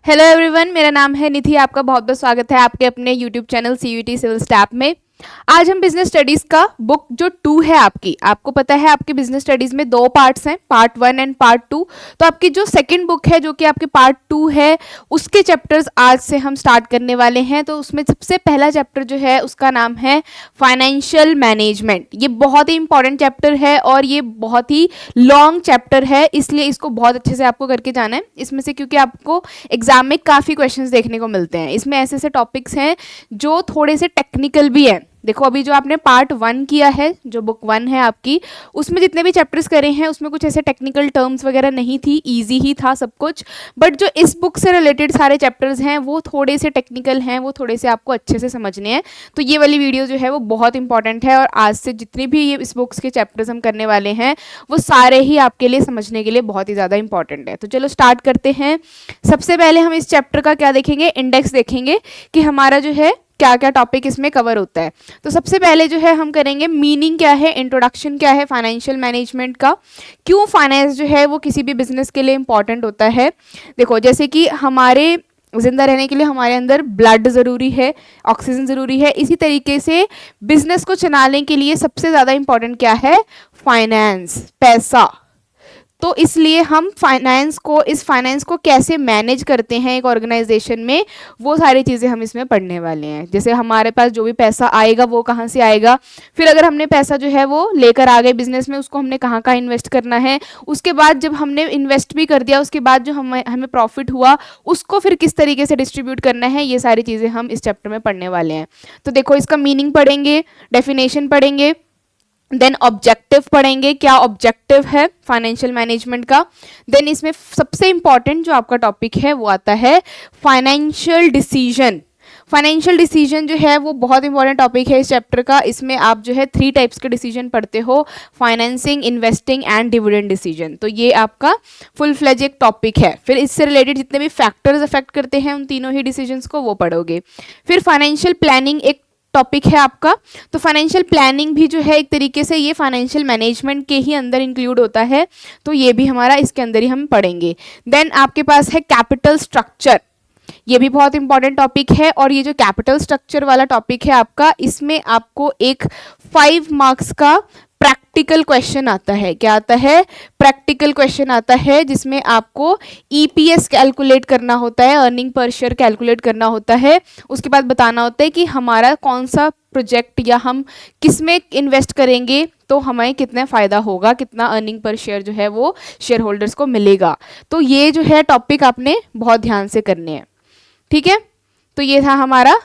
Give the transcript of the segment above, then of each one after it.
Hello everyone, मेरा नाम है निधि। आपका बहुत बहुत स्वागत है आपके अपने YouTube channel CUT civil step में। आज हम बिजनेस स्टडीज का बुक जो 2 है आपको पता है आपके बिजनेस स्टडीज में 2 पार्ट्स हैं, पार्ट 1 एंड पार्ट 2। तो आपकी जो सेकंड बुक है जो कि आपके पार्ट 2 है, उसके चैप्टर्स आज से हम स्टार्ट करने वाले हैं। तो उसमें सबसे पहला चैप्टर जो है उसका नाम है फाइनेंशियल मैनेजमेंट। ये बहुत ही इंपॉर्टेंट चैप्टर है और ये बहुत ही लॉन्ग चैप्टर है, इसलिए इसको बहुत अच्छे से आपको करके जाना है इसमें से, क्योंकि आपको एग्जाम में काफ़ी क्वेश्चंस देखने को मिलते हैं। इसमें ऐसे ऐसे टॉपिक्स हैं जो थोड़े से टेक्निकल भी हैं। देखो, अभी जो आपने पार्ट 1 किया है, जो बुक 1 है आपकी, उसमें जितने भी चैप्टर्स करे हैं उसमें कुछ ऐसे टेक्निकल टर्म्स वगैरह नहीं थी, इजी ही था सब कुछ। बट जो इस बुक से रिलेटेड सारे चैप्टर्स हैं वो थोड़े से टेक्निकल हैं, वो थोड़े से आपको अच्छे से समझने हैं। तो ये वाली वीडियो जो है वो बहुत इंपॉर्टेंट है और आज से जितने भी ये इस बुक्स के चैप्टर्स हम करने वाले हैं वो सारे ही आपके लिए समझने के लिए बहुत ही ज़्यादा इंपॉर्टेंट है। तो चलो स्टार्ट करते हैं। सबसे पहले हम इस चैप्टर का क्या देखेंगे, इंडेक्स देखेंगे कि हमारा जो है क्या क्या टॉपिक इसमें कवर होता है। तो सबसे पहले जो है हम करेंगे मीनिंग क्या है, इंट्रोडक्शन क्या है फाइनेंशियल मैनेजमेंट का, क्यों फाइनेंस जो है वो किसी भी बिजनेस के लिए इंपॉर्टेंट होता है। देखो, जैसे कि हमारे जिंदा रहने के लिए हमारे अंदर ब्लड ज़रूरी है, ऑक्सीजन ज़रूरी है, इसी तरीके से बिजनेस को चलाने के लिए सबसे ज़्यादा इंपॉर्टेंट क्या है, फाइनेंस, पैसा। तो इसलिए हम इस फाइनेंस को कैसे मैनेज करते हैं एक ऑर्गेनाइजेशन में, वो सारी चीज़ें हम इसमें पढ़ने वाले हैं। जैसे हमारे पास जो भी पैसा आएगा वो कहाँ से आएगा, फिर अगर हमने पैसा जो है वो लेकर आ गए बिजनेस में, उसको हमने कहाँ कहाँ इन्वेस्ट करना है, उसके बाद जब हमने इन्वेस्ट भी कर दिया उसके बाद जो हमें प्रॉफिट हुआ उसको फिर किस तरीके से डिस्ट्रीब्यूट करना है, ये सारी चीज़ें हम इस चैप्टर में पढ़ने वाले हैं। तो देखो, इसका मीनिंग पढ़ेंगे, डेफिनेशन पढ़ेंगे, देन ऑब्जेक्टिव पढ़ेंगे, क्या ऑब्जेक्टिव है फाइनेंशियल मैनेजमेंट का। देन इसमें सबसे इंपॉर्टेंट जो आपका टॉपिक है वो आता है फाइनेंशियल डिसीजन। फाइनेंशियल डिसीजन जो है वो बहुत इंपॉर्टेंट टॉपिक है इस चैप्टर का। इसमें आप जो है 3 टाइप्स के डिसीजन पढ़ते हो, financing, investing and dividend decision. तो ये आपका फुल फ्लेज एक टॉपिक है। फिर इससे रिलेटेड जितने भी फैक्टर्स अफेक्ट करते हैं उन तीनों ही डिसीजंस को वो पढ़ोगे। फिर फाइनेंशियल प्लानिंग एक टॉपिक है आपका। तो फाइनेंशियल प्लानिंग भी जो है एक तरीके से ये फाइनेंशियल मैनेजमेंट के ही अंदर इंक्लूड होता है, तो ये भी हमारा इसके अंदर ही हम पढ़ेंगे। देन आपके पास है कैपिटल स्ट्रक्चर, ये भी बहुत इंपॉर्टेंट टॉपिक है। और ये जो कैपिटल स्ट्रक्चर वाला टॉपिक है आपका, इसमें आपको एक 5 मार्क्स का प्रैक्टिकल क्वेश्चन आता है। क्या आता है, प्रैक्टिकल क्वेश्चन आता है, जिसमें आपको ईपीएस कैलकुलेट करना होता है, अर्निंग पर शेयर कैलकुलेट करना होता है। उसके बाद बताना होता है कि हमारा कौन सा प्रोजेक्ट या हम किस में इन्वेस्ट करेंगे तो हमें कितना फ़ायदा होगा, कितना अर्निंग पर शेयर जो है वो शेयर होल्डर्स को मिलेगा। तो ये जो है टॉपिक आपने बहुत ध्यान से करने हैं, ठीक है। तो ये था हमारा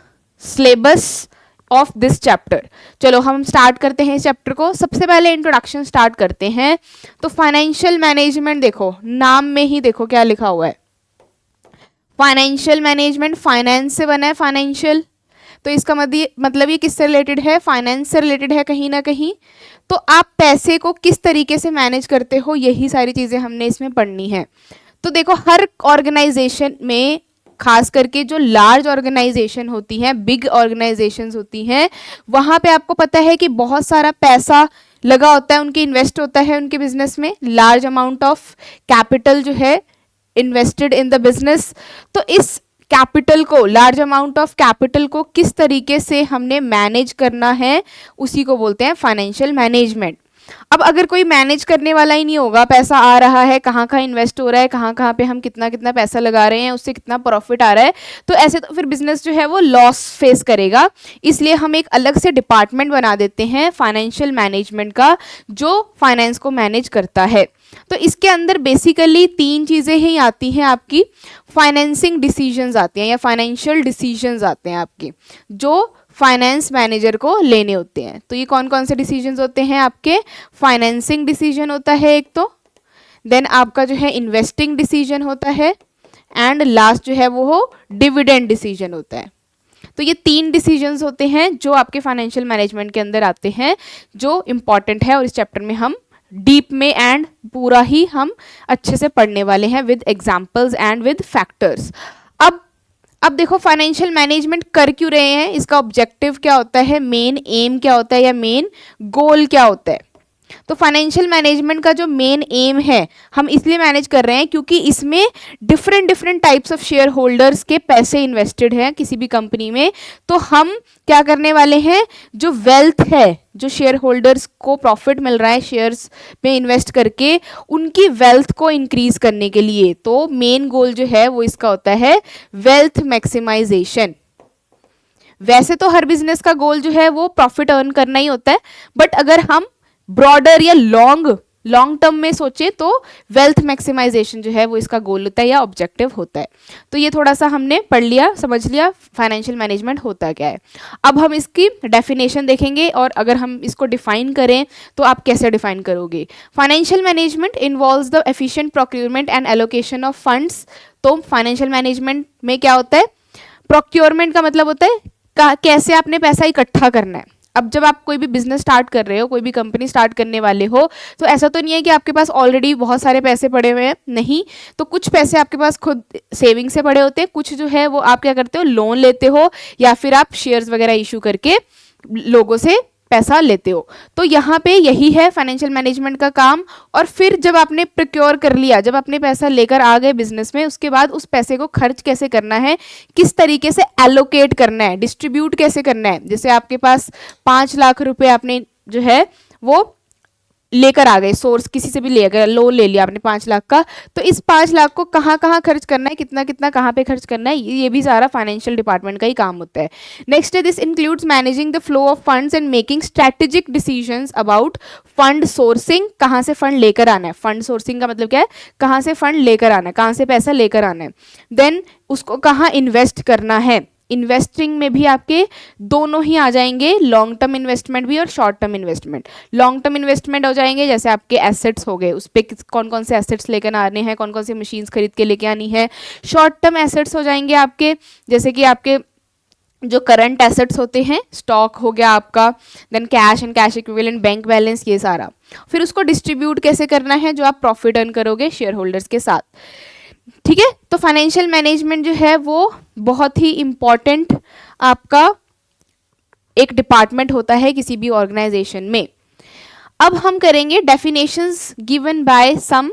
सिलेबस ऑफ दिस चैप्टर। चलो हम स्टार्ट करते हैं इस चैप्टर को। सबसे पहले इंट्रोडक्शन स्टार्ट करते हैं। तो फाइनेंशियल मैनेजमेंट, देखो नाम में ही देखो क्या लिखा हुआ है, फाइनेंशियल मैनेजमेंट, फाइनेंस से बना है फाइनेंशियल। तो इसका मतलब ये किससे रिलेटेड है, फाइनेंस से रिलेटेड है कहीं ना कहीं। तो आप पैसे को किस तरीके से मैनेज करते हो, यही सारी चीज़ें हमने इसमें पढ़नी है। तो देखो, हर ऑर्गेनाइजेशन में, खास करके जो लार्ज ऑर्गेनाइजेशन होती हैं, बिग ऑर्गेनाइजेशंस होती हैं, वहाँ पे आपको पता है कि बहुत सारा पैसा लगा होता है, उनके इन्वेस्ट होता है उनके बिजनेस में, लार्ज अमाउंट ऑफ कैपिटल जो है इन्वेस्टेड इन द बिजनेस। तो इस कैपिटल को, लार्ज अमाउंट ऑफ कैपिटल को किस तरीके से हमने मैनेज करना है, उसी को बोलते हैं फाइनेंशियल मैनेजमेंट। अब अगर कोई मैनेज करने वाला ही नहीं होगा, पैसा आ रहा है, कहाँ कहाँ इन्वेस्ट हो रहा है, कहाँ कहाँ पे हम कितना कितना पैसा लगा रहे हैं, उससे कितना प्रॉफिट आ रहा है, तो ऐसे तो फिर बिजनेस जो है वो लॉस फेस करेगा। इसलिए हम एक अलग से डिपार्टमेंट बना देते हैं फाइनेंशियल मैनेजमेंट का, जो फाइनेंस को मैनेज करता है। तो इसके अंदर बेसिकली 3 चीज़ें ही आती हैं आपकी, फाइनेंसिंग डिसीजंस आते हैं या फाइनेंशियल डिसीजंस आते हैं आपके, जो फाइनेंस मैनेजर को लेने होते हैं। तो ये कौन कौन से डिसीजंस होते हैं आपके, फाइनेंसिंग डिसीजन होता है एक तो, देन आपका जो है इन्वेस्टिंग डिसीजन होता है, एंड लास्ट जो है वो डिविडेंड डिसीजन होता है। तो ये 3 डिसीजंस होते हैं जो आपके फाइनेंशियल मैनेजमेंट के अंदर आते हैं, जो इंपॉर्टेंट है और इस चैप्टर में हम डीप में एंड पूरा ही हम अच्छे से पढ़ने वाले हैं with examples and with factors. अब देखो, फाइनेंशियल मैनेजमेंट कर क्यों रहे हैं, इसका ऑब्जेक्टिव क्या होता है, मेन एम क्या होता है या मेन गोल क्या होता है। तो फाइनेंशियल मैनेजमेंट का जो मेन एम है, हम इसलिए मैनेज कर रहे हैं क्योंकि इसमें different different types of share holders के पैसे इन्वेस्टेड हैं किसी भी कंपनी में। तो हम क्या करने वाले हैं, जो वेल्थ है, जो शेयर होल्डर्स को प्रॉफिट मिल रहा है शेयर्स में इन्वेस्ट करके, उनकी वेल्थ को इंक्रीज करने के लिए, तो मेन गोल जो है वो इसका होता है वेल्थ मैक्सिमाइजेशन। वैसे तो हर बिजनेस का गोल जो है वो प्रॉफिट अर्न करना ही होता है, बट अगर हम ब्रॉडर या लॉन्ग टर्म में सोचे तो वेल्थ मैक्सिमाइजेशन जो है वो इसका गोल होता है या ऑब्जेक्टिव होता है। तो ये थोड़ा सा हमने पढ़ लिया, समझ लिया फाइनेंशियल मैनेजमेंट होता क्या है। अब हम इसकी डेफिनेशन देखेंगे, और अगर हम इसको डिफाइन करें तो आप कैसे डिफाइन करोगे। Financial management involves the efficient procurement and allocation of funds. तो फाइनेंशियल मैनेजमेंट में क्या होता है, प्रोक्योरमेंट का मतलब होता है कैसे आपने पैसा इकट्ठा करना है। अब जब आप कोई भी बिजनेस स्टार्ट कर रहे हो, कोई भी कंपनी स्टार्ट करने वाले हो, तो ऐसा तो नहीं है कि आपके पास ऑलरेडी बहुत सारे पैसे पड़े हुए हैं, नहीं। तो कुछ पैसे आपके पास खुद सेविंग से पड़े होते हैं, कुछ जो है वो आप क्या करते हो, लोन लेते हो, या फिर आप शेयर्स वगैरह इशू करके लोगों से पैसा लेते हो। तो यहाँ पे यही है फाइनेंशियल मैनेजमेंट का काम। और फिर जब आपने प्रोक्योर कर लिया, जब आपने पैसा लेकर आ गए बिजनेस में, उसके बाद उस पैसे को खर्च कैसे करना है, किस तरीके से एलोकेट करना है, डिस्ट्रीब्यूट कैसे करना है। जैसे आपके पास 5 लाख रुपए आपने जो है वो लेकर आ गए, सोर्स किसी से भी ले गए, लोन ले लिया आपने 5 लाख का, तो इस 5 लाख को कहाँ कहाँ खर्च करना है, कितना कितना कहाँ पे खर्च करना है, ये भी सारा फाइनेंशियल डिपार्टमेंट का ही काम होता है। नेक्स्ट है, this includes managing the flow of funds and making strategic decisions about fund sourcing. कहाँ से फंड लेकर आना है, फंड सोर्सिंग का मतलब क्या है, कहाँ से फंड लेकर आना है, कहाँ से पैसा लेकर आना है। देन उसको कहाँ इन्वेस्ट करना है, इन्वेस्टिंग में भी आपके दोनों ही आ जाएंगे, लॉन्ग टर्म इन्वेस्टमेंट भी और short term investment. Long term investment हो जाएंगे जैसे आपके एसेट्स हो गए, उस पर कौन कौन से एसेट्स लेकर आने हैं, कौन कौन सी मशीन्स खरीद के लेके आनी है। शॉर्ट टर्म एसेट्स हो जाएंगे आपके, जैसे कि आपके जो करंट एसेट्स होते हैं, स्टॉक हो गया आपका, then cash and cash equivalent, bank balance, ये सारा। फिर उसको डिस्ट्रीब्यूट कैसे करना है, जो आप प्रॉफिट अर्न करोगे शेयर होल्डर्स के साथ। ठीक है, तो फाइनेंशियल मैनेजमेंट जो है वो बहुत ही इंपॉर्टेंट आपका एक डिपार्टमेंट होता है किसी भी ऑर्गेनाइजेशन में। अब हम करेंगे definitions given by some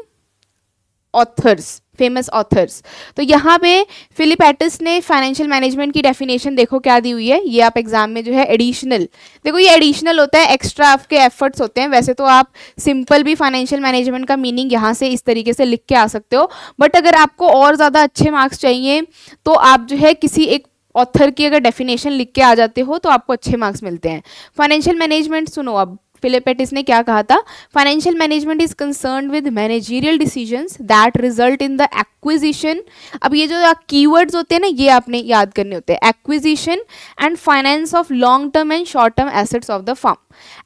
authors, famous authors. तो यहाँ पे फिलिप एटिस ने फाइनेंशियल मैनेजमेंट की डेफिनेशन देखो क्या दी हुई है, ये आप एग्जाम में जो है एडिशनल, देखो ये एडिशनल होता है, एक्स्ट्रा आपके एफर्ट्स होते हैं। वैसे तो आप सिंपल भी फाइनेंशियल मैनेजमेंट का मीनिंग यहाँ से इस तरीके से लिख के आ सकते हो, बट अगर आपको और ज़्यादा अच्छे मार्क्स चाहिए तो आप जो है किसी एक ऑथर की अगर डेफिनेशन लिख के आ जाते हो तो आपको अच्छे मार्क्स मिलते हैं। फाइनेंशियल मैनेजमेंट सुनो, अब फिलिप एटिस ने क्या कहा था, financial management is concerned with managerial decisions that result in the acquisition. अब ये जो कीवर्ड्स होते हैं ना, ये आपने याद करने होते हैं, acquisition and finance of long term and short term assets of the firm.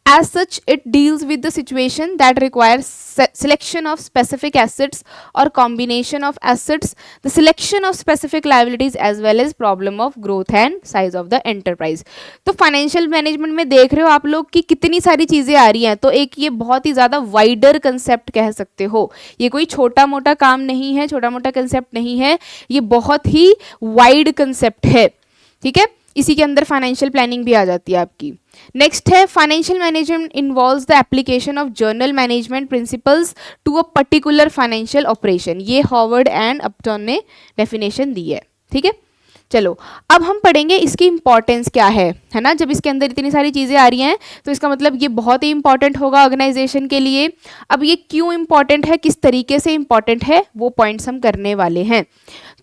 As such, it deals with the situation that requires selection of specific assets or combination of assets, the selection of specific liabilities as well as problem of growth and size of the enterprise। तो financial management में देख रहे हो आप लोग कि कितनी सारी चीज़ें आ रही हैं, तो एक ये बहुत ही ज़्यादा वाइडर कंसेप्ट कह सकते हो। ये कोई छोटा मोटा काम नहीं है, छोटा मोटा कंसेप्ट नहीं है, ये बहुत ही वाइड कंसेप्ट है। ठीक है, इसी के अंदर फाइनेंशियल प्लानिंग भी आ जाती है आपकी। नेक्स्ट है, financial management involves the application of general management principles to a particular financial operation. ये हॉवर्ड एंड अपटन ने डेफिनेशन दी है। ठीक है, चलो अब हम पढ़ेंगे इसकी इंपॉर्टेंस क्या है ना। जब इसके अंदर इतनी सारी चीज़ें आ रही हैं तो इसका मतलब ये बहुत ही इंपॉर्टेंट होगा ऑर्गेनाइजेशन के लिए। अब ये क्यों इंपॉर्टेंट है, किस तरीके से इंपॉर्टेंट है, वो पॉइंट्स हम करने वाले हैं।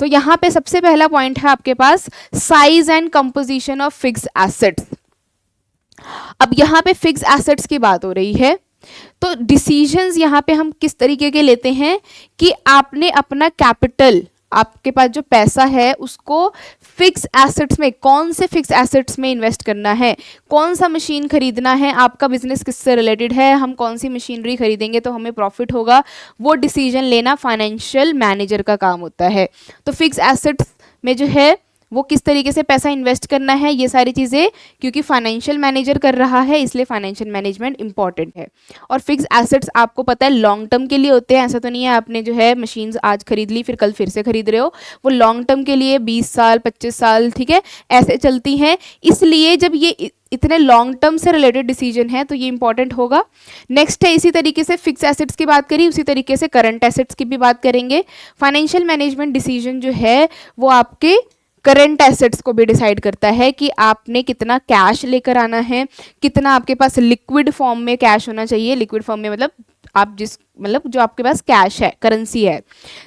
तो यहाँ पे सबसे पहला पॉइंट है आपके पास size and composition of fixed assets. अब यहाँ पे फिक्स एसेट्स की बात हो रही है, तो डिसीजंस यहाँ पे हम किस तरीके के लेते हैं कि आपने अपना कैपिटल, आपके पास जो पैसा है उसको फिक्स एसेट्स में, कौन से फिक्स एसेट्स में इन्वेस्ट करना है, कौन सा मशीन खरीदना है, आपका बिजनेस किससे रिलेटेड है, हम कौन सी मशीनरी खरीदेंगे तो हमें प्रॉफिट होगा, वो डिसीजन लेना फाइनेंशियल मैनेजर का काम होता है। तो फिक्स एसेट्स में जो है वो किस तरीके से पैसा इन्वेस्ट करना है, ये सारी चीज़ें क्योंकि फाइनेंशियल मैनेजर कर रहा है इसलिए फाइनेंशियल मैनेजमेंट इंपॉर्टेंट है। और फिक्स एसेट्स आपको पता है लॉन्ग टर्म के लिए होते हैं, ऐसा तो नहीं है आपने जो है मशीन्स आज खरीद ली फिर कल फिर से खरीद रहे हो, वो लॉन्ग टर्म के लिए 20 साल 25 साल, ठीक है, ऐसे चलती हैं। इसलिए जब ये इतने लॉन्ग टर्म से रिलेटेड डिसीजन है तो ये इंपॉर्टेंट होगा। नेक्स्ट है इसी तरीके से फिक्स एसेट्स की बात करी, उसी तरीके से करंट एसेट्स की भी बात करेंगे। फाइनेंशियल मैनेजमेंट डिसीजन जो है वो आपके करंट एसेट्स को भी डिसाइड करता है कि आपने कितना कैश लेकर आना है, कितना आपके पास लिक्विड फॉर्म में कैश होना चाहिए। लिक्विड फॉर्म में मतलब आप जिस मतलब जो आपके पास कैश है, करेंसी है।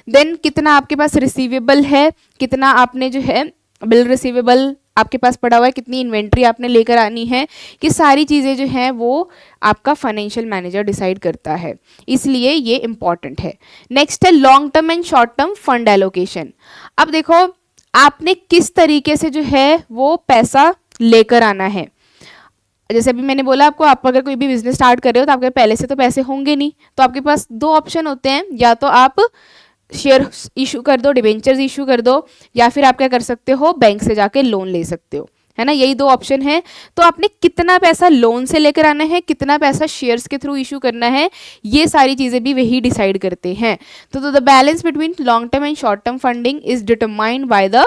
देन कितना आपके पास रिसीवेबल है, कितना आपने जो है बिल रिसीवेबल आपके पास पड़ा हुआ है, कितनी इन्वेंट्री आपने लेकर आनी है, ये सारी चीज़ें जो हैं वो आपका फाइनेंशियल मैनेजर डिसाइड करता है, इसलिए ये इंपॉर्टेंट है। नेक्स्ट है long term and short term fund allocation. अब देखो आपने किस तरीके से जो है वो पैसा लेकर आना है। जैसे अभी मैंने बोला आपको, आप अगर कोई भी बिजनेस स्टार्ट कर रहे हो तो आपके पहले से तो पैसे होंगे नहीं, तो आपके पास दो ऑप्शन होते हैं, या तो आप शेयर इशू कर दो, डिबेंचर्स इशू कर दो, या फिर आप क्या कर सकते हो बैंक से जाके लोन ले सकते हो, है ना, यही दो ऑप्शन है। तो आपने कितना पैसा लोन से लेकर आना है, कितना पैसा शेयर्स के थ्रू इशू करना है, ये सारी चीज़ें भी वही डिसाइड करते हैं। तो the balance between long term and short term funding is determined by the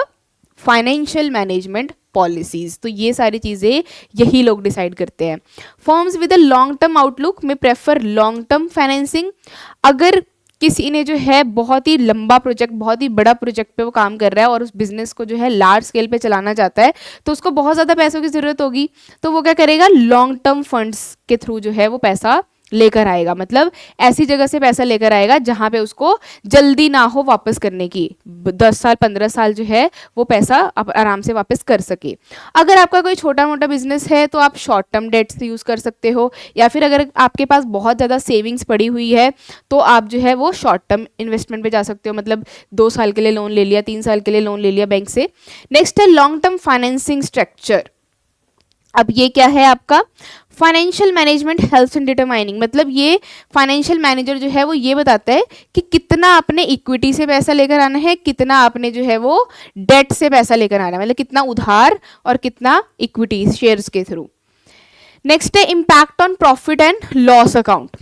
financial management policies. तो ये सारी चीज़ें यही लोग डिसाइड करते हैं। Firms with a long term outlook में प्रेफर लॉन्ग टर्म फाइनेंसिंग। अगर किसी ने जो है बहुत ही लंबा प्रोजेक्ट, बहुत ही बड़ा प्रोजेक्ट पे वो काम कर रहा है और उस बिजनेस को जो है लार्ज स्केल पे चलाना चाहता है, तो उसको बहुत ज़्यादा पैसों की ज़रूरत होगी, तो वो क्या करेगा, लॉन्ग टर्म फंड्स के थ्रू जो है वो पैसा लेकर आएगा। मतलब ऐसी जगह से पैसा लेकर आएगा जहां पे उसको जल्दी ना हो वापस करने की, 10 साल 15 साल जो है वो पैसा आप आराम से वापस कर सके। अगर आपका कोई छोटा मोटा बिजनेस है तो आप शॉर्ट टर्म डेट्स यूज़ कर सकते हो, या फिर अगर आपके पास बहुत ज़्यादा सेविंग्स पड़ी हुई है तो आप जो है वो शॉर्ट टर्म इन्वेस्टमेंट पे जा सकते हो, मतलब 2 साल के लिए लोन ले लिया, 3 साल के लिए लोन ले लिया बैंक से। नेक्स्ट है लॉन्ग टर्म फाइनेंसिंग स्ट्रक्चर। अब ये क्या है आपका, financial management helps in determining, मतलब ये फाइनेंशियल मैनेजर जो है वो ये बताता है कि कितना आपने इक्विटी से पैसा लेकर आना है, कितना आपने जो है वो डेट से पैसा लेकर आना है, मतलब कितना उधार और कितना इक्विटी शेयर्स के थ्रू। नेक्स्ट है impact on profit and loss account.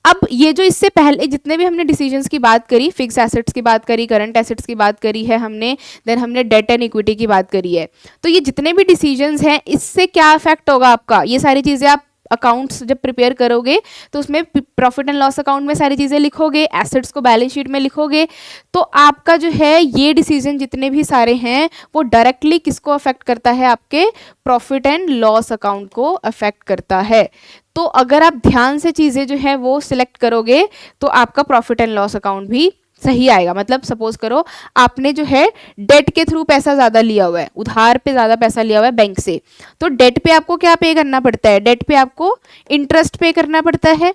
अब ये जो इससे पहले जितने भी हमने डिसीजंस की बात करी, फिक्स एसेट्स की बात करी, करंट एसेट्स की बात करी है हमने, देन हमने डेट एंड इक्विटी की बात करी है, तो ये जितने भी डिसीजंस हैं इससे क्या इफेक्ट होगा आपका, ये सारी चीज़ें आप अकाउंट्स जब प्रिपेयर करोगे तो उसमें प्रॉफिट एंड लॉस अकाउंट में सारी चीज़ें लिखोगे, एसेट्स को बैलेंस शीट में लिखोगे, तो आपका जो है ये डिसीजन जितने भी सारे हैं वो डायरेक्टली किसको अफेक्ट करता है, आपके प्रॉफिट एंड लॉस अकाउंट को अफेक्ट करता है। तो अगर आप ध्यान से चीज़ें जो है वो सिलेक्ट करोगे तो आपका प्रॉफिट एंड लॉस अकाउंट भी सही आएगा। मतलब सपोज करो आपने जो है डेट के थ्रू पैसा ज़्यादा लिया हुआ है, उधार पे ज़्यादा पैसा लिया हुआ है बैंक से, तो डेट पे आपको क्या पे करना पड़ता है, डेट पे आपको इंटरेस्ट पे करना पड़ता है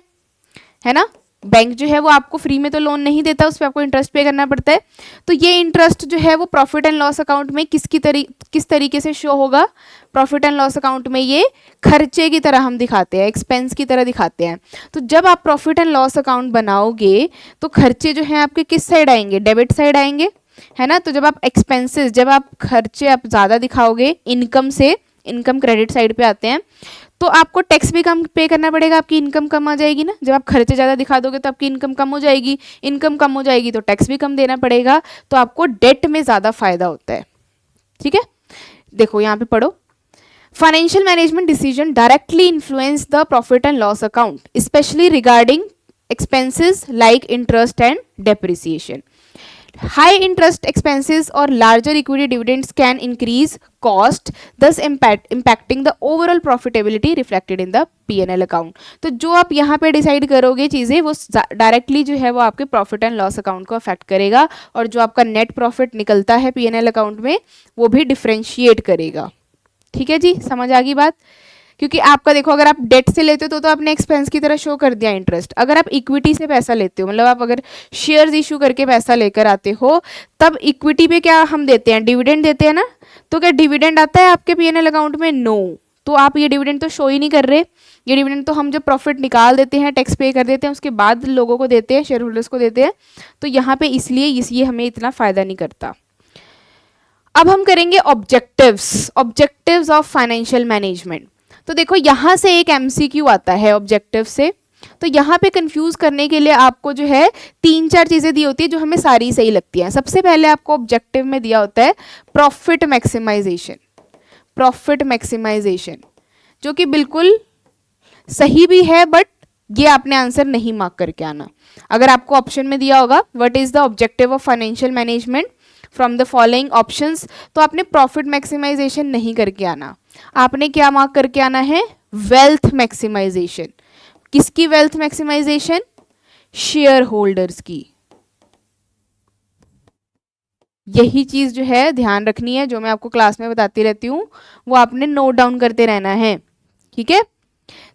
ना। बैंक जो है वो आपको फ्री में तो लोन नहीं देता, उस पर आपको इंटरेस्ट पे करना पड़ता है। तो ये इंटरेस्ट जो है वो प्रॉफिट एंड लॉस अकाउंट में किस तरीके से शो होगा, प्रॉफिट एंड लॉस अकाउंट में ये खर्चे की तरह हम दिखाते हैं, एक्सपेंस की तरह दिखाते हैं। तो जब आप प्रॉफिट एंड लॉस अकाउंट बनाओगे तो खर्चे जो हैं आपके किस साइड आएंगे, डेबिट साइड आएंगे, है ना। तो जब आप एक्सपेंसेस, जब आप खर्चे आप ज़्यादा दिखाओगे इनकम से, इनकम क्रेडिट साइड पे आते हैं, तो आपको टैक्स भी कम पे करना पड़ेगा, आपकी इनकम कम आ जाएगी ना। जब आप खर्चे ज़्यादा दिखा दोगे तो आपकी इनकम कम हो जाएगी, इनकम कम हो जाएगी तो टैक्स भी कम देना पड़ेगा, तो आपको डेट में ज़्यादा फायदा होता है। ठीक है, देखो यहाँ पे पढ़ो, financial management decision directly influence the profit and loss account specially regarding expenses like interest and depreciation. High interest expenses or larger equity dividends can increase cost, thus impacting the overall profitability reflected in the P&L account. तो जो आप यहाँ पे decide करोगे चीज़ें वो directly जो है वो आपके प्रॉफिट एंड लॉस अकाउंट को अफेक्ट करेगा, और जो आपका नेट प्रॉफिट निकलता है P&L अकाउंट में वो भी डिफ्रेंशिएट करेगा। ठीक है जी, समझ आ गई बात। क्योंकि आपका देखो, अगर आप डेट से लेते हो तो आपने एक्सपेंस की तरह शो कर दिया इंटरेस्ट। अगर आप इक्विटी से पैसा लेते हो, मतलब आप अगर शेयर्स इशू करके पैसा लेकर आते हो, तब इक्विटी पे क्या हम देते हैं, डिविडेंड देते हैं ना। तो क्या डिविडेंड आता है आपके P&L अकाउंट में? नो। तो आप ये डिविडेंड तो शो ही नहीं कर रहे। ये डिविडेंड तो हम जब प्रॉफिट निकाल देते हैं, टैक्स पे कर देते हैं, उसके बाद लोगों को देते हैं, शेयर होल्डर्स को देते हैं। तो यहाँ पे इसलिए ये हमें इतना फ़ायदा नहीं करता। अब हम करेंगे ऑब्जेक्टिव्स ऑफ फाइनेंशियल मैनेजमेंट। तो देखो यहाँ से एक एमसीक्यू आता है ऑब्जेक्टिव से, तो यहाँ पे कंफ्यूज करने के लिए आपको जो है 3-4 चीजें दी होती है जो हमें सारी सही लगती हैं। सबसे पहले आपको ऑब्जेक्टिव में दिया होता है प्रॉफिट मैक्सिमाइजेशन, जो कि बिल्कुल सही भी है, बट ये आपने आंसर नहीं मार्क करके आना। अगर आपको ऑप्शन में दिया होगा what is the objective of financial management from the following options, तो आपने प्रॉफिट मैक्सिमाइजेशन नहीं करके आना, आपने क्या मार्क करके आना है, वेल्थ मैक्सिमाइजेशन। किसकी वेल्थ मैक्सिमाइजेशन? शेयर होल्डर्स की। यही चीज जो है ध्यान रखनी है, जो मैं आपको क्लास में बताती रहती हूँ वो आपने नोट डाउन करते रहना है, ठीक है।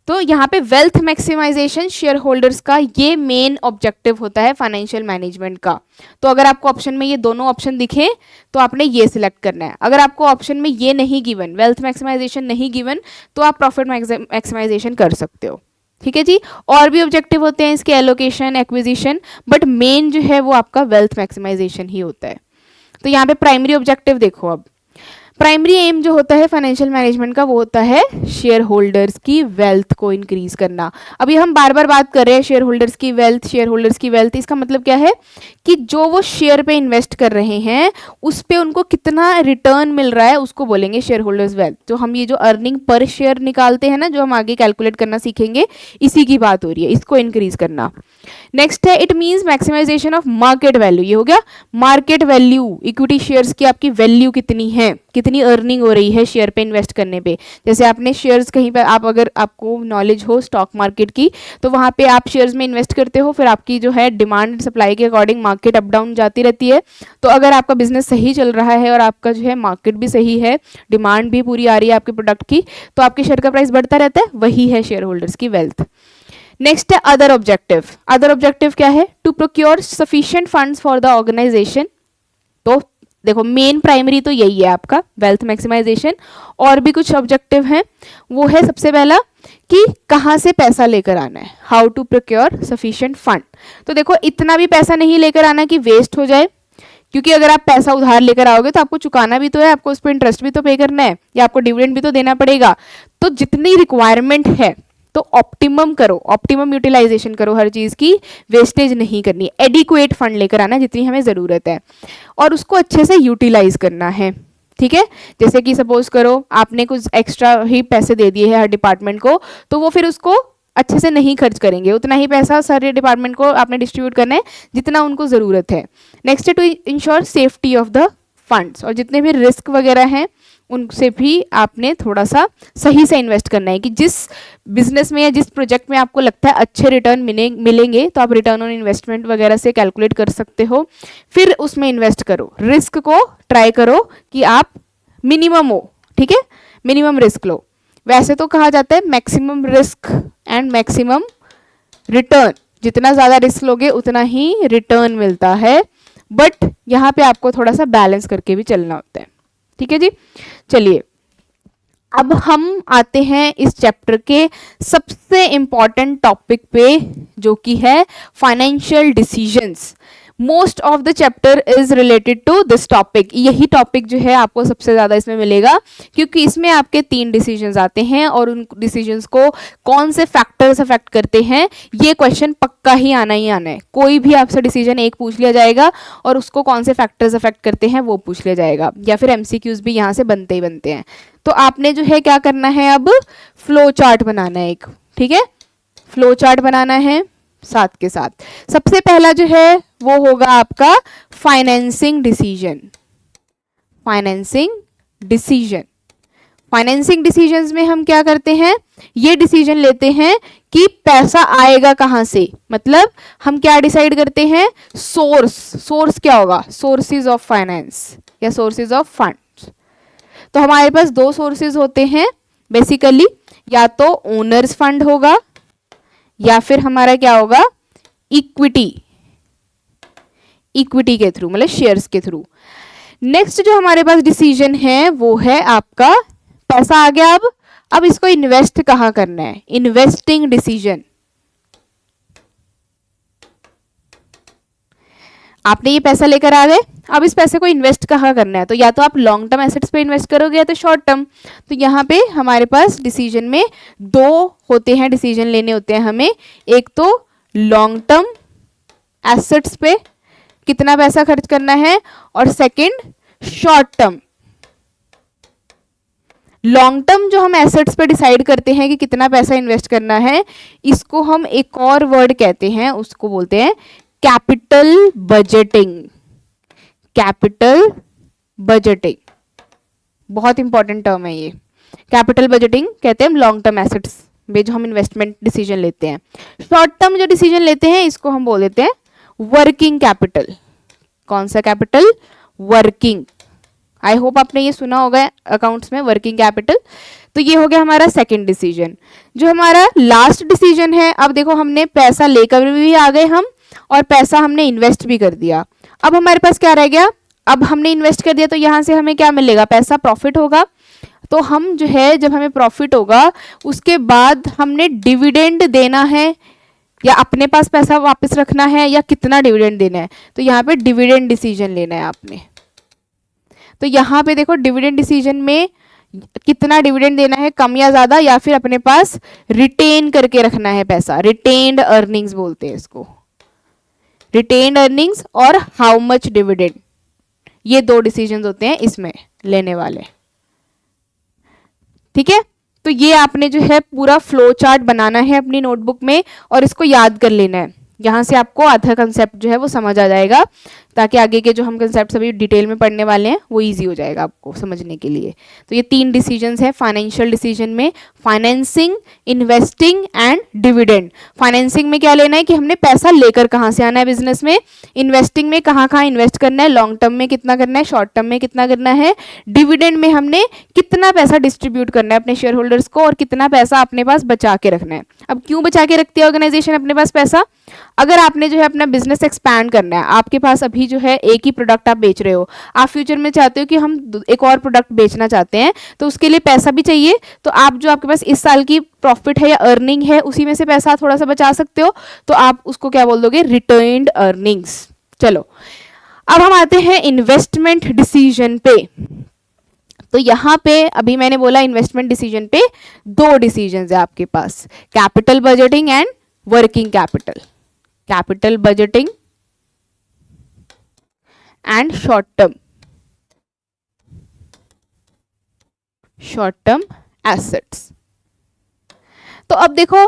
तो यहाँ पे वेल्थ मैक्सिमाइजेशन शेयर होल्डर्स का ये मेन ऑब्जेक्टिव होता है फाइनेंशियल मैनेजमेंट का। तो अगर आपको ऑप्शन में ये दोनों ऑप्शन दिखे तो आपने ये सिलेक्ट करना है। अगर आपको ऑप्शन में ये नहीं गिवन, वेल्थ मैक्सिमाइजेशन नहीं गिवन, तो आप प्रॉफिट मैक्सिमाइजेशन कर सकते हो, ठीक है जी। और भी ऑब्जेक्टिव होते हैं इसके, एलोकेशन, एक्विजिशन, बट मेन जो है वो आपका वेल्थ मैक्सिमाइजेशन ही होता है। तो यहाँ पे प्राइमरी ऑब्जेक्टिव देखो, अब प्राइमरी एम जो होता है फाइनेंशियल मैनेजमेंट का वो होता है शेयर होल्डर्स की वेल्थ को इंक्रीज करना। अभी हम बार बार बात कर रहे हैं शेयर होल्डर्स की वेल्थ, इसका मतलब क्या है कि जो वो शेयर पे इन्वेस्ट कर रहे हैं उस पे उनको कितना रिटर्न मिल रहा है उसको बोलेंगे शेयर होल्डर्स वेल्थ। जो हम ये जो अर्निंग पर शेयर निकालते हैं ना, जो हम आगे कैलकुलेट करना सीखेंगे, इसी की बात हो रही है, इसको इंक्रीज करना। नेक्स्ट है it means maximisation of market value. ये हो गया मार्केट वैल्यू, इक्विटी शेयर्स की आपकी वैल्यू कितनी है, कितनी अर्निंग हो रही है शेयर पे इन्वेस्ट करने पे। जैसे आपने शेयर्स कहीं पर, आप अगर आपको नॉलेज हो स्टॉक मार्केट की, तो वहाँ पे आप शेयर्स में इन्वेस्ट करते हो, फिर आपकी जो है डिमांड एंड सप्लाई के अकॉर्डिंग मार्केट अप डाउन जाती रहती है। तो अगर आपका बिजनेस सही चल रहा है और आपका जो है मार्केट भी सही है, डिमांड भी पूरी आ रही है आपके प्रोडक्ट की, तो आपके शेयर का प्राइस बढ़ता रहता है, वही है शेयर होल्डर्स की वेल्थ। नेक्स्ट है अदर ऑब्जेक्टिव क्या है? To procure sufficient funds for the organisation. तो देखो मेन प्राइमरी तो यही है आपका वेल्थ मैक्सिमाइजेशन। और भी कुछ ऑब्जेक्टिव हैं, वो है सबसे पहला कि कहाँ से पैसा लेकर आना है, how to procure sufficient fund. तो देखो इतना भी पैसा नहीं लेकर आना कि वेस्ट हो जाए, क्योंकि अगर आप पैसा उधार लेकर आओगे तो आपको चुकाना भी तो है, आपको उस पर इंटरेस्ट भी तो पे करना है, या आपको डिविडेंड भी तो देना पड़ेगा। तो जितनी रिक्वायरमेंट है तो ऑप्टिमम करो, ऑप्टिमम यूटिलाइजेशन करो, हर चीज की वेस्टेज नहीं करनी, एडिक्वेट फंड लेकर आना जितनी हमें जरूरत है, और उसको अच्छे से यूटिलाइज करना है, ठीक है। जैसे कि सपोज करो आपने कुछ एक्स्ट्रा ही पैसे दे दिए हैं हर डिपार्टमेंट को, तो वो फिर उसको अच्छे से नहीं खर्च करेंगे, उतना ही पैसा सारे डिपार्टमेंट को आपने डिस्ट्रीब्यूट करना है जितना उनको ज़रूरत है। नेक्स्ट है to ensure safety of the funds, और जितने भी रिस्क वगैरह हैं उनसे भी आपने थोड़ा सा सही से इन्वेस्ट करना है, कि जिस बिजनेस में या जिस प्रोजेक्ट में आपको लगता है अच्छे रिटर्न मिलेंगे, तो आप रिटर्न ऑन इन्वेस्टमेंट वगैरह से कैलकुलेट कर सकते हो, फिर उसमें इन्वेस्ट करो। रिस्क को ट्राई करो कि आप मिनिमम हो, ठीक है, मिनिमम रिस्क लो। वैसे तो कहा जाता है maximum risk and maximum return, जितना ज़्यादा रिस्क लोगे उतना ही रिटर्न मिलता है, बट यहाँ पे आपको थोड़ा सा बैलेंस करके भी चलना होता है, ठीक है जी। चलिए अब हम आते हैं इस चैप्टर के सबसे इंपॉर्टेंट टॉपिक पे, जो कि है financial decisions. Most of the chapter is related to this topic. यही टॉपिक जो है आपको सबसे ज़्यादा इसमें मिलेगा, क्योंकि इसमें आपके 3 डिसीजंस आते हैं, और उन डिसीजंस को कौन से फैक्टर्स अफेक्ट करते हैं ये क्वेश्चन पक्का ही आना है। कोई भी आपसे डिसीजन एक पूछ लिया जाएगा और उसको कौन से फैक्टर्स अफेक्ट करते हैं वो पूछ लिया जाएगा, या फिर एमसीक्यूज भी यहाँ से बनते ही बनते हैं। तो आपने जो है क्या करना है, अब फ्लो चार्ट बनाना है एक, ठीक है, फ्लो चार्ट बनाना है साथ के साथ। सबसे पहला जो है वो होगा आपका फाइनेंसिंग डिसीजन। फाइनेंसिंग डिसीजंस में हम क्या करते हैं, ये डिसीजन लेते हैं कि पैसा आएगा कहाँ से, मतलब हम क्या डिसाइड करते हैं, सोर्स क्या होगा, सोर्सेज ऑफ फाइनेंस या सोर्सेज ऑफ फंड्स। तो हमारे पास 2 सोर्सेज होते हैं बेसिकली, या तो ओनर्स फंड होगा या फिर हमारा क्या होगा, इक्विटी के थ्रू, मतलब शेयर्स के थ्रू। नेक्स्ट जो हमारे पास डिसीजन है वो है आपका, पैसा आ गया, अब इसको इन्वेस्ट कहाँ करना है, इन्वेस्टिंग डिसीजन। आपने ये पैसा लेकर आ गए, अब इस पैसे को इन्वेस्ट कहाँ करना है, तो या तो आप लॉन्ग टर्म एसेट्स पे इन्वेस्ट करोगे या तो शॉर्ट टर्म। तो यहाँ पे हमारे पास डिसीजन में दो होते हैं, डिसीजन लेने होते हैं हमें। एक तो लॉन्ग टर्म एसेट्स पे कितना पैसा खर्च करना है, और second short term. Long term जो हम एसेट्स पे डिसाइड करते हैं कि कितना पैसा इन्वेस्ट करना है, इसको हम एक और वर्ड कहते हैं, उसको बोलते हैं कैपिटल बजटिंग। कैपिटल बजटिंग बहुत इंपॉर्टेंट टर्म है ये। कैपिटल बजटिंग कहते हैं हम लॉन्ग टर्म एसेट्स में जो हम इन्वेस्टमेंट डिसीजन लेते हैं। शॉर्ट टर्म जो डिसीजन लेते हैं इसको हम बोल देते हैं वर्किंग कैपिटल। कौन सा कैपिटल? वर्किंग। आई होप आपने ये सुना होगा अकाउंट्स में, वर्किंग कैपिटल। तो ये हो गया हमारा सेकंड डिसीजन। जो हमारा लास्ट डिसीजन है, अब देखो हमने पैसा लेकर भी आ गए हम, और पैसा हमने इन्वेस्ट भी कर दिया। अब हमारे पास क्या रह गया? अब हमने इन्वेस्ट कर दिया तो यहाँ से हमें क्या मिलेगा? पैसा, प्रॉफिट होगा। तो हम जो है, जब हमें प्रॉफिट होगा उसके बाद हमने डिविडेंड देना है, या अपने पास पैसा वापस रखना है, या कितना डिविडेंड देना है। तो यहाँ पे डिविडेंड डिसीजन लेना है आपने। तो यहाँ पे देखो डिविडेंड डिसीजन में कितना डिविडेंड देना है, कम या ज्यादा, या फिर अपने पास रिटेन करके रखना है पैसा। रिटेन्ड अर्निंग्स बोलते हैं इसको, रिटेन्ड अर्निंग्स और हाउ मच डिविडेंड। ये दो डिसीजंस होते हैं इसमें लेने वाले। ठीक है, तो ये आपने जो है पूरा फ्लो चार्ट बनाना है अपनी नोटबुक में, और इसको याद कर लेना है। यहाँ से आपको आधा कंसेप्ट जो है वो समझ आ जाएगा, ताकि आगे के जो हम कंसेप्ट अभी डिटेल में पढ़ने वाले हैं वो इजी हो जाएगा आपको समझने के लिए। तो ये तीन डिसीजंस है फाइनेंशियल डिसीजन में, financing, investing and dividend. Financing में क्या लेना है कि हमने पैसा लेकर कहाँ से आना है बिजनेस में, इन्वेस्टिंग में कहाँ कहाँ इन्वेस्ट करना है, लॉन्ग टर्म में कितना करना है, शॉर्ट टर्म में कितना करना है, डिविडेंड में हमने कितना पैसा डिस्ट्रीब्यूट करना है अपने शेयर होल्डर्स को, और कितना पैसा अपने पास बचा के रखना है। अब क्यों बचा के रखती है ऑर्गेनाइजेशन अपने पास पैसा? अगर आपने जो है अपना बिजनेस एक्सपैंड करना है, आपके पास अभी जो है एक ही प्रोडक्ट आप बेच रहे हो, आप फ्यूचर में चाहते हो कि हम एक और प्रोडक्ट बेचना चाहते हैं, तो उसके लिए पैसा भी चाहिए। तो आप जो आपके पास इस साल की प्रॉफिट है या अर्निंग है, उसी में से पैसा थोड़ा सा बचा सकते हो, तो आप उसको क्या बोल दोगे? Retained earnings. चलो अब हम आते हैं इन्वेस्टमेंट डिसीजन पे। तो यहाँ पे अभी मैंने बोला इन्वेस्टमेंट डिसीजन पे दो डिसीजन है आपके पास, capital budgeting and working capital. Capital budgeting and short term assets. तो अब देखो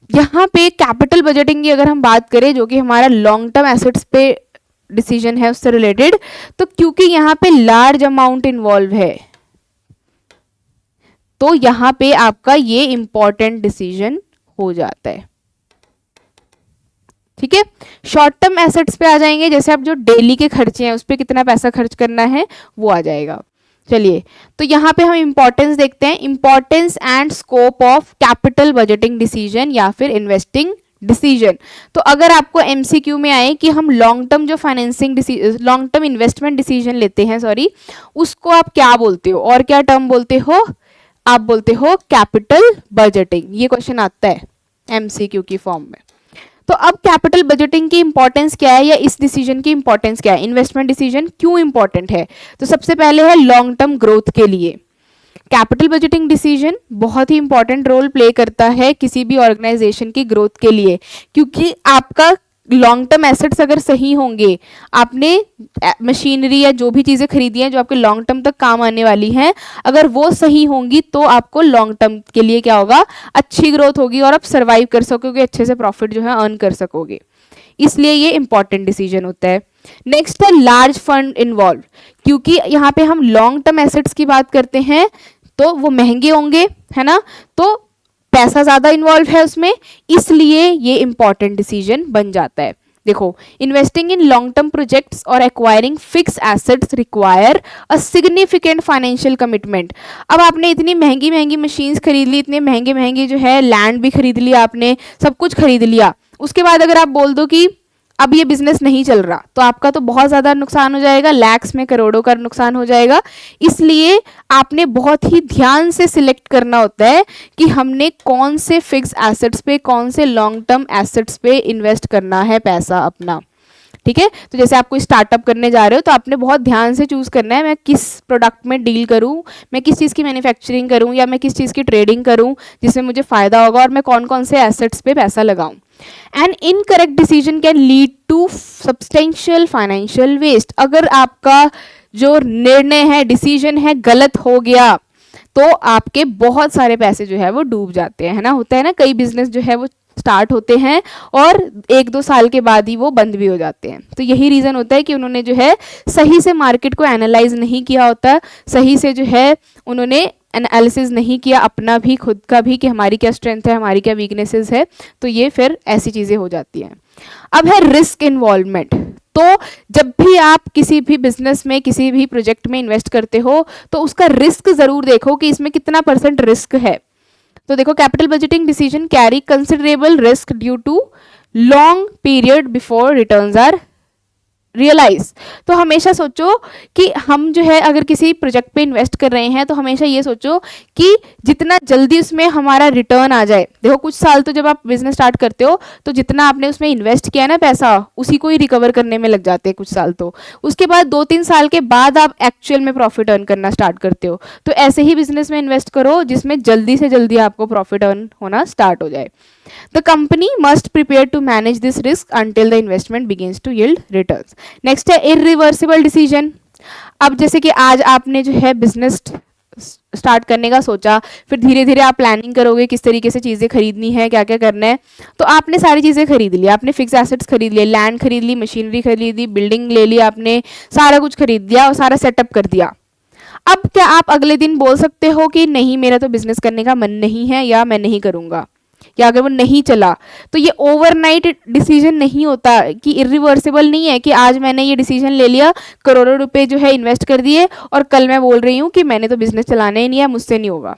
यहां पे कैपिटल बजटिंग की अगर हम बात करें, जो कि हमारा लॉन्ग टर्म एसेट्स पे डिसीजन है उससे रिलेटेड, तो क्योंकि यहां पे लार्ज अमाउंट इन्वॉल्व है, तो यहां पे आपका ये इंपॉर्टेंट डिसीजन हो जाता है। ठीक है, शॉर्ट टर्म एसेट्स पे आ जाएंगे, जैसे आप जो डेली के खर्चे हैं उस पर कितना पैसा खर्च करना है वो आ जाएगा। चलिए, तो यहाँ पे हम इंपॉर्टेंस देखते हैं, importance and scope of capital budgeting decision या फिर इन्वेस्टिंग डिसीजन। तो अगर आपको एमसीक्यू में आए कि हम लॉन्ग टर्म जो लॉन्ग टर्म इन्वेस्टमेंट डिसीजन लेते हैं, उसको आप क्या बोलते हो और क्या टर्म बोलते हो? आप बोलते हो कैपिटल बजटिंग। ये क्वेश्चन आता है एमसीक्यू की फॉर्म में। तो अब कैपिटल बजटिंग की इंपॉर्टेंस क्या है, या इस डिसीजन की इंपॉर्टेंस क्या है, इन्वेस्टमेंट डिसीजन क्यों इंपॉर्टेंट है? तो सबसे पहले है लॉन्ग टर्म ग्रोथ के लिए कैपिटल बजटिंग डिसीजन बहुत ही इंपॉर्टेंट रोल प्ले करता है किसी भी ऑर्गेनाइजेशन की ग्रोथ के लिए, क्योंकि आपका लॉन्ग टर्म एसेट्स अगर सही होंगे, आपने मशीनरी या जो भी चीज़ें खरीदी हैं जो आपके लॉन्ग टर्म तक काम आने वाली हैं, अगर वो सही होंगी तो आपको लॉन्ग टर्म के लिए क्या होगा? अच्छी ग्रोथ होगी और आप सर्वाइव कर सकोगे, अच्छे से प्रॉफिट जो है अर्न कर सकोगे। इसलिए ये इंपॉर्टेंट डिसीजन होता है। नेक्स्ट है लार्ज फंड इन्वॉल्व, क्योंकि यहाँ पे हम लॉन्ग टर्म एसेट्स की बात करते हैं तो वो महंगे होंगे, है ना, तो पैसा ज़्यादा इन्वॉल्व है उसमें, इसलिए ये इंपॉर्टेंट डिसीजन बन जाता है। देखो, investing in long term projects और acquiring fix assets require a significant financial commitment. अब आपने इतनी महंगी महंगी मशीन्स खरीद ली, इतने महंगे महंगे जो है लैंड भी खरीद लिया, आपने सब कुछ खरीद लिया, उसके बाद अगर आप बोल दो कि अब ये बिजनेस नहीं चल रहा, तो आपका तो बहुत ज़्यादा नुकसान हो जाएगा, लैक्स में करोड़ों का नुकसान हो जाएगा। इसलिए आपने बहुत ही ध्यान से सिलेक्ट करना होता है कि हमने कौन से फिक्स एसेट्स पे, कौन से लॉन्ग टर्म एसेट्स पे इन्वेस्ट करना है पैसा अपना। ठीक है। तो जैसे आप कोई स्टार्टअप करने जा रहे हो तो आपने बहुत ध्यान से चूज करना है मैं किस प्रोडक्ट में डील करूं, मैं किस चीज़ की मैन्युफैक्चरिंग करूं या मैं किस चीज़ की ट्रेडिंग करूं जिसमें मुझे फ़ायदा होगा, और मैं कौन कौन से एसेट्स पे पैसा लगाऊं। An incorrect decision can lead to substantial financial waste. अगर आपका जो निर्णय है, डिसीजन है, गलत हो गया तो आपके बहुत सारे पैसे जो है वो डूब जाते हैं, है ना। होता है ना, कई बिजनेस जो है वो स्टार्ट होते हैं और 1-2 साल के बाद ही वो बंद भी हो जाते हैं। तो यही रीज़न होता है कि उन्होंने जो है सही से मार्केट को एनालाइज नहीं किया होता, सही से जो है उन्होंने एनालिसिस नहीं किया अपना भी, खुद का भी, कि हमारी क्या स्ट्रेंथ है, हमारी क्या वीकनेसेस है। तो ये फिर ऐसी चीज़ें हो जाती हैं। अब है रिस्क इन्वॉल्वमेंट। तो जब भी आप किसी भी बिजनेस में, किसी भी प्रोजेक्ट में इन्वेस्ट करते हो तो उसका रिस्क ज़रूर देखो कि इसमें कितना % रिस्क है। तो देखो, capital budgeting decision carry considerable risk due to long period before returns are realize. तो हमेशा सोचो कि हम जो है अगर किसी प्रोजेक्ट पे इन्वेस्ट कर रहे हैं तो हमेशा ये सोचो कि जितना जल्दी उसमें हमारा रिटर्न आ जाए। देखो, कुछ साल तो जब आप बिजनेस स्टार्ट करते हो तो जितना आपने उसमें इन्वेस्ट किया ना पैसा, उसी को ही रिकवर करने में लग जाते हैं कुछ साल। तो उसके बाद 2-3 साल के बाद आप एक्चुअल में प्रॉफिट अर्न करना स्टार्ट करते हो। तो ऐसे ही बिजनेस में इन्वेस्ट करो जिसमें जल्दी से जल्दी आपको प्रॉफिट अर्न होना स्टार्ट हो जाए। The company must prepare to manage this risk until the investment begins to yield returns. Next है irreversible decision. अब जैसे कि आज आपने जो है बिजनेस स्टार्ट करने का सोचा, फिर धीरे धीरे आप प्लानिंग करोगे किस तरीके से चीज़ें खरीदनी है, क्या क्या करना है। तो आपने सारी चीज़ें खरीद ली, आपने फिक्स एसेट्स खरीद लिए, लैंड खरीद ली, मशीनरी खरीद ली, बिल्डिंग ले ली, आपने सारा कुछ खरीद लिया और सारा सेटअप कर दिया। अब क्या आप अगले दिन बोल सकते हो कि नहीं, मेरा तो बिजनेस करने का मन नहीं है या मैं नहीं करूँगा, या अगर वो नहीं चला तो ये ओवरनाइट डिसीजन नहीं होता, कि इरिवर्सिबल नहीं है कि आज मैंने ये डिसीजन ले लिया, करोड़ों रुपए जो है इन्वेस्ट कर दिए और कल मैं बोल रही हूँ कि मैंने तो बिजनेस चलाना ही नहीं है, मुझसे नहीं होगा।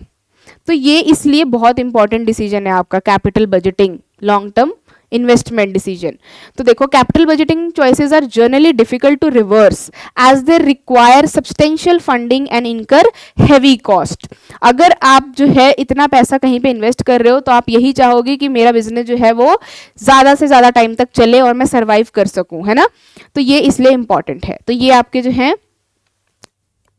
तो ये इसलिए बहुत इंपॉर्टेंट डिसीजन है आपका capital budgeting, long term investment decision. तो देखो, capital budgeting choices are generally difficult to reverse as they require substantial funding and incur heavy cost. अगर आप जो है इतना पैसा कहीं पे इन्वेस्ट कर रहे हो तो आप यही चाहोगे कि मेरा बिजनेस जो है वो ज़्यादा से ज़्यादा टाइम तक चले और मैं सर्वाइव कर सकूं, है ना। तो ये इसलिए इंपॉर्टेंट है। तो ये आपके जो है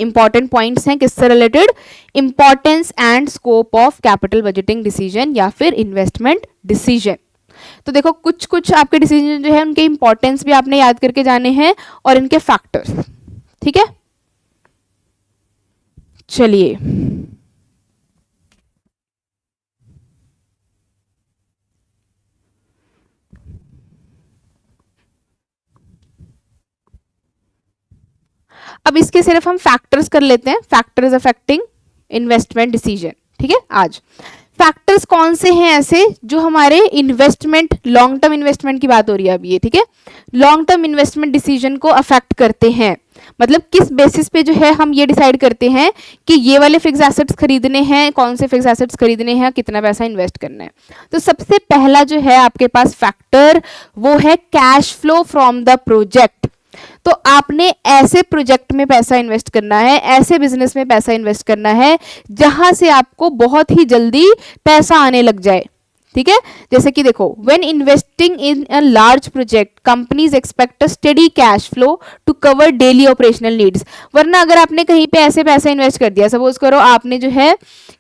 इंपॉर्टेंट पॉइंट्स हैं किससे related, importance and scope of capital budgeting decision या फिर इन्वेस्टमेंट डिसीजन। तो देखो, कुछ कुछ आपके डिसीजन जो है उनके इंपॉर्टेंस भी आपने याद करके जाने हैं और इनके फैक्टर्स, ठीक है। चलिए, अब इसके सिर्फ हम फैक्टर्स कर लेते हैं, फैक्टर्स अफेक्टिंग इन्वेस्टमेंट डिसीजन, ठीक है। आज फैक्टर्स कौन से हैं ऐसे जो हमारे इन्वेस्टमेंट, लॉन्ग टर्म इन्वेस्टमेंट की बात हो रही है अभी ये, ठीक है, लॉन्ग टर्म इन्वेस्टमेंट डिसीजन को अफेक्ट करते हैं। मतलब किस बेसिस पे जो है हम ये डिसाइड करते हैं कि ये वाले फिक्स एसेट्स खरीदने हैं, कौन से फिक्स एसेट्स खरीदने हैं, कितना पैसा इन्वेस्ट करना है। तो सबसे पहला जो है आपके पास फैक्टर वो है cash flow from the project. तो आपने ऐसे प्रोजेक्ट में पैसा इन्वेस्ट करना है, ऐसे बिजनेस में पैसा इन्वेस्ट करना है जहां से आपको बहुत ही जल्दी पैसा आने लग जाए, ठीक है। जैसे कि देखो, when investing in a large project companies expect a steady cash flow to cover daily operational needs. वरना अगर आपने कहीं पे ऐसे पैसा इन्वेस्ट कर दिया, सपोज करो आपने जो है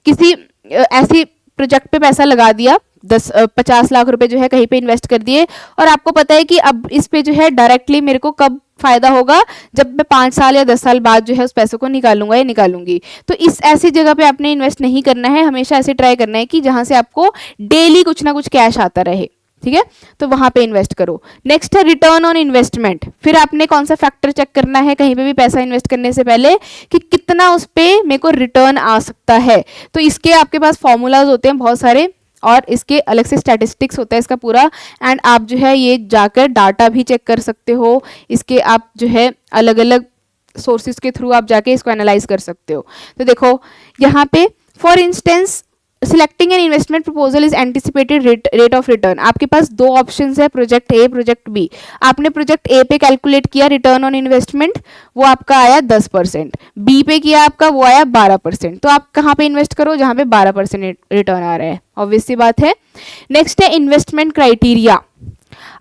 किसी ऐसी प्रोजेक्ट पे पैसा लगा दिया, 50 लाख रुपए जो है कहीं पे इन्वेस्ट कर दिए, और आपको पता है कि अब इस पे जो है डायरेक्टली मेरे को कब फायदा होगा, जब मैं 5 साल या 10 साल बाद जो है उस पैसे को निकालूंगा या निकालूंगी। तो इस ऐसी जगह पे आपने इन्वेस्ट नहीं करना है, हमेशा ऐसे ट्राई करना है कि जहां से आपको डेली कुछ ना कुछ कैश आता रहे, ठीक है। तो वहां पे इन्वेस्ट करो। नेक्स्ट है रिटर्न ऑन इन्वेस्टमेंट। फिर आपने कौन सा फैक्टर चेक करना है कहीं पे भी पैसा इन्वेस्ट करने से पहले, कि कितना उस पे मेरे को रिटर्न आ सकता है। तो इसके आपके पास फॉर्मूलाज होते हैं बहुत सारे, और इसके अलग से स्टैटिस्टिक्स होता है इसका पूरा, एंड आप जो है ये जाकर डाटा भी चेक कर सकते हो। इसके आप जो है अलग अलग सोर्सेज के थ्रू आप जाके इसको एनालाइज कर सकते हो। तो देखो यहाँ पे for instance selecting an investment proposal is anticipated rate of return. आपके पास 2 ऑप्शंस है, प्रोजेक्ट ए, प्रोजेक्ट बी। आपने प्रोजेक्ट ए पे कैलकुलेट किया रिटर्न ऑन इन्वेस्टमेंट, वो आपका आया 10%, बी पे किया आपका वो आया 12%। तो आप कहाँ पे इन्वेस्ट करो जहाँ पे 12% रिटर्न आ रहा है, ऑब्वियस सी बात है। नेक्स्ट है इन्वेस्टमेंट क्राइटेरिया।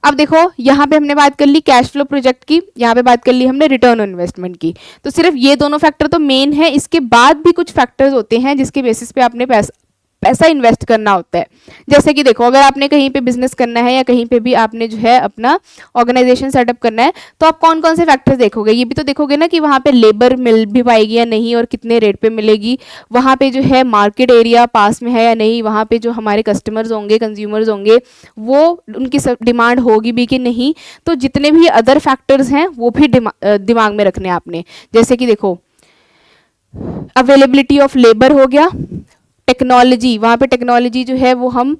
अब देखो यहाँ पे हमने बात कर ली कैश फ्लो प्रोजेक्ट की, यहाँ पे बात कर ली हमने रिटर्न ऑन इन्वेस्टमेंट की। तो सिर्फ ये दोनों फैक्टर तो मेन है, इसके बाद भी कुछ फैक्टर्स होते हैं जिसके बेसिस पे आपने पैसा इन्वेस्ट करना होता है। जैसे कि देखो अगर आपने कहीं पे बिजनेस करना है या कहीं पे भी आपने जो है अपना ऑर्गेनाइजेशन सेटअप करना है, तो आप कौन कौन से फैक्टर्स देखोगे, ये भी तो देखोगे ना कि वहाँ पे लेबर मिल भी पाएगी या नहीं और कितने रेट पे मिलेगी, वहाँ पे जो है मार्केट एरिया पास में है या नहीं, वहाँ पे जो हमारे कस्टमर्स होंगे कंज्यूमर्स होंगे वो उनकी डिमांड होगी भी कि नहीं। तो जितने भी अदर फैक्टर्स हैं वो भी दिमाग में रखने आपने। जैसे कि देखो अवेलेबिलिटी ऑफ लेबर हो गया, टेक्नोलॉजी, वहाँ पे टेक्नोलॉजी जो है वो हम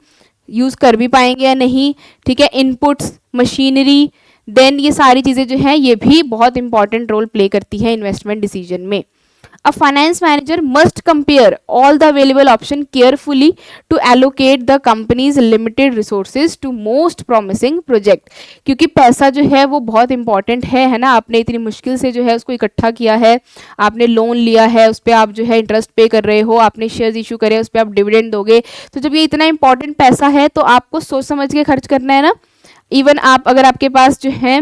यूज़ कर भी पाएंगे या नहीं, ठीक है, इनपुट्स, मशीनरी, देन ये सारी चीज़ें जो हैं ये भी बहुत इंपॉर्टेंट रोल प्ले करती है इन्वेस्टमेंट डिसीजन में। A finance manager must compare all the available option carefully to allocate the company's limited resources to most promising project। क्योंकि पैसा जो है वो बहुत इंपॉर्टेंट है ना, आपने इतनी मुश्किल से जो है उसको इकट्ठा किया है, आपने लोन लिया है, उस पर आप जो है इंटरेस्ट पे कर रहे हो, आपने शेयर्स इशू करे, उस पर आप डिविडेंड दोगे। तो जब ये इतना इंपॉर्टेंट पैसा है तो आपको सोच समझ के खर्च करना है ना। इवन आप अगर आपके पास जो है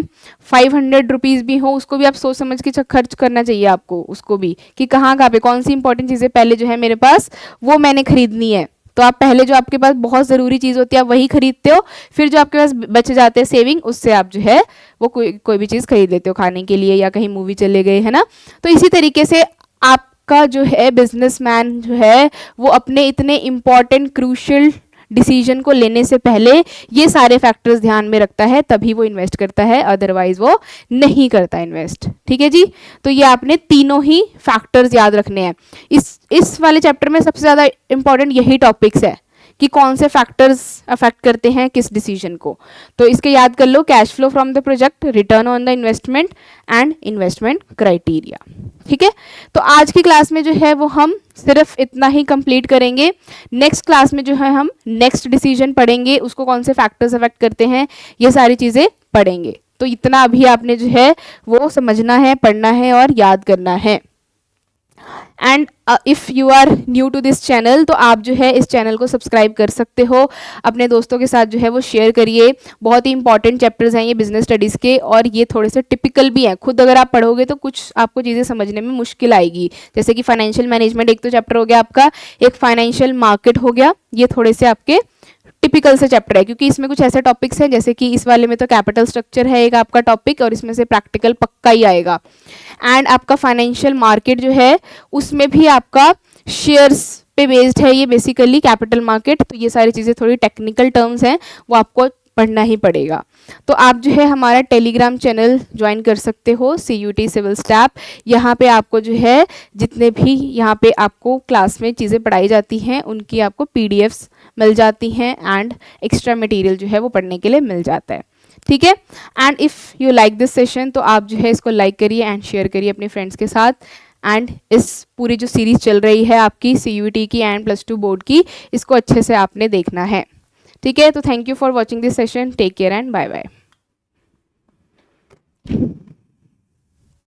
500 रुपीज़ भी हो उसको भी आप सोच समझ के खर्च करना चाहिए आपको, उसको भी कि कहाँ पे कौन सी इंपॉर्टेंट चीज़ें पहले जो है मेरे पास वो मैंने खरीदनी है। तो आप पहले जो आपके पास बहुत ज़रूरी चीज़ होती है आप वही खरीदते हो, फिर जो आपके पास बच जाते हैं सेविंग उससे आप जो है वो कोई भी चीज़ खरीद लेते हो खाने के लिए या कहीं मूवी चले गए, है ना। तो इसी तरीके से आपका जो है बिजनेसमैन जो है वो अपने इतने इम्पॉर्टेंट क्रूशियल डिसीजन को लेने से पहले ये सारे फैक्टर्स ध्यान में रखता है, तभी वो इन्वेस्ट करता है, अदरवाइज वो नहीं करता इन्वेस्ट। ठीक है जी, तो ये आपने तीनों ही फैक्टर्स याद रखने हैं। इस वाले चैप्टर में सबसे ज़्यादा इंपॉर्टेंट यही टॉपिक्स है कि कौन से फैक्टर्स अफेक्ट करते हैं किस डिसीजन को। तो इसके याद कर लो, cash flow from the project, return on the investment and investment criteria. ठीक है, तो आज की क्लास में जो है वो हम सिर्फ इतना ही कंप्लीट करेंगे। नेक्स्ट क्लास में जो है हम नेक्स्ट डिसीजन पढ़ेंगे, उसको कौन से फैक्टर्स अफेक्ट करते हैं ये सारी चीज़ें पढ़ेंगे। तो इतना अभी आपने जो है वो समझना है, पढ़ना है और याद करना है। And if you are new to this channel तो आप जो है इस चैनल को सब्सक्राइब कर सकते हो, अपने दोस्तों के साथ जो है वो शेयर करिए। बहुत ही इंपॉर्टेंट चैप्टर्स हैं ये बिजनेस स्टडीज़ के, और ये थोड़े से टिपिकल भी हैं। खुद अगर आप पढ़ोगे तो कुछ आपको चीज़ें समझने में मुश्किल आएगी, जैसे कि फाइनेंशियल मैनेजमेंट एक तो चैप्टर हो गया आपका, एक फाइनेंशियल मार्केट हो गया, ये थोड़े से आपके टिपिकल से चैप्टर है, क्योंकि इसमें कुछ ऐसे टॉपिक्स हैं जैसे कि इस वाले में तो कैपिटल स्ट्रक्चर है एक आपका टॉपिक, और इसमें से प्रैक्टिकल पक्का ही आएगा। एंड आपका फाइनेंशियल मार्केट जो है उसमें भी आपका शेयर्स पे बेस्ड है ये बेसिकली कैपिटल मार्केट। तो ये सारी चीज़ें थोड़ी टेक्निकल टर्म्स हैं, वो आपको पढ़ना ही पड़ेगा। तो आप जो है हमारा टेलीग्राम चैनल ज्वाइन कर सकते हो, CUT सिविल स्टैप। यहाँ पे आपको जो है जितने भी यहाँ पे आपको क्लास में चीज़ें पढ़ाई जाती हैं उनकी आपको PDFs मिल जाती हैं, एंड एक्स्ट्रा मटेरियल जो है वो पढ़ने के लिए मिल जाता है। ठीक है, and if you like this session तो आप जो है इसको लाइक करिए एंड शेयर करिए अपने फ्रेंड्स के साथ। एंड इस पूरी जो सीरीज़ चल रही है आपकी CUT की एंड +2 बोर्ड की, इसको अच्छे से आपने देखना है। ठीक है, तो thank you for watching this session, take care and bye bye.